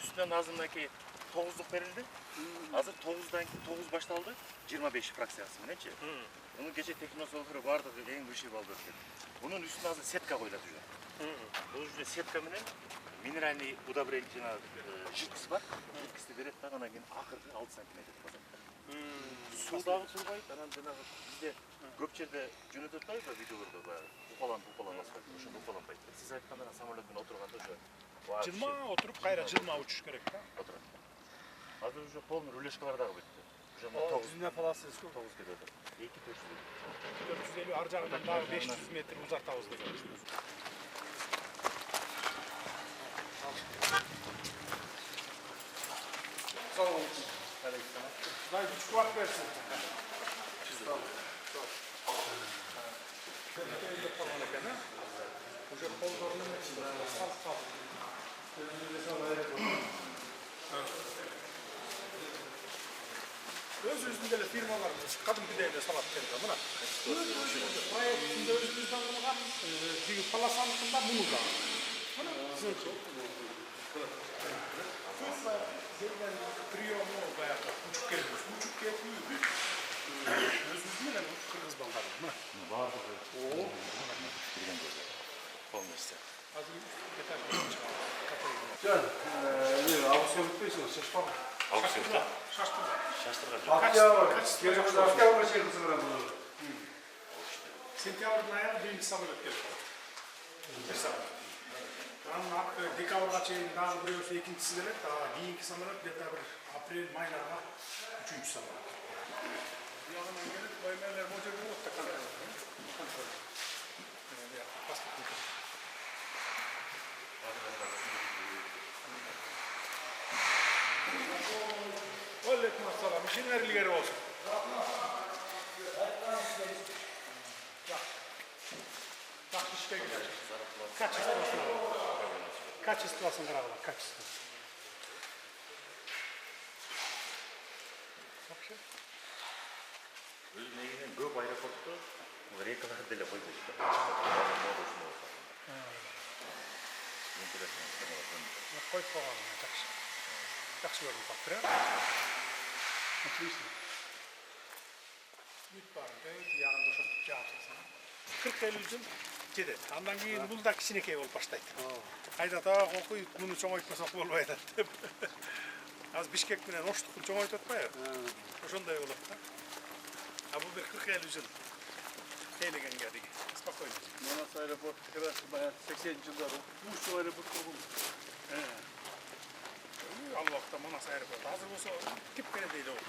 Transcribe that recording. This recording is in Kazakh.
üstünden azındaki 9'luk verildi. Hazır 9 baştaldı. 25 fraksiyası menençe. Bunun gece teknosolfuru vardı en bir şey baldı. Bunun üstüne hazır setka koyuldu şu. Bunun üstüne setka menen mineralni udobрение жана жидкость бар. Жидкостьти берет да, анан кийин акыркы 6 сантиметр басат. Суудагы турбайт, анан жанагы бизде көп жерде жөнөтөт атпайбы видеолордо баягы бупалан асфальт, ошондо бупаланбайт. Сиз айткандай самолет менен отурганда ошо Жылма отуруп кайра жылма учуш керек да. отурат. Азыр уже полный рулежкалар дагы бүтү. Уже мына 9 Жүзүнө полосу 9 кетип атат. 450 ар жагынан дагы 500 метр узартабыз деп жатышпыз. Sağ olun. Дай güç kuvvet versin. Уже полгорунун içinde asfalt kaldı. Öz-özünde firmalarımız kadımgideyde salat verdi. Buna proyektinde özümüzden bulungan palasanlıkında bunu da. Buna Приему баягы учуп келбиз. Учуп келип өзүбүз менен кыргыз балдары. Мына баардыгы кирген жерде. Полностью. азыр кетер. Can, auksiyon bitmeysin, şaşmam. Аукционда Шаштырган. Октябрь, келесі октябрь шеги сыгырады bunu. Сентябрдын айында биринчи самолет келип калат. Анан декабрга чейин дагы бирөөсү экинчиси келет, кийинки самолет где-то бир апрель майларга үчүнчү самолет. Ягынан келип, баймайлар могу жерде болот да контроль. Паспорт. Алейкум ассалам. İşin ilgili olsun. Bak işte gider. Kaç istiyorsun? Kaç istiyorsun karalar? Kaç istiyorsun? Bak şu. Өзүнүн көп аэропортто рекалар деле койду. Koy falan. Жақсы көрініп бақ тұр, Отлично. Бүт бар, яғында ошентип жаапсың. 40-50 жыл жетет. Андан кийин бул да кичинекей болуп баштайт. Айтат, окуй, муну чоңойтпасак болбойт деп. Азыр Бишкек менен Оштукту чоңойтуп атпайбы? Ошондой болот да. А бул бир 40-50 жыл тейлегенге деги. Спокойно. Манас аэропорт кырасы баягы 80 жылдары ушул аэропорт болгон. Ал убакта Манас аэропорту азыр болсо кепкене дейли болуп.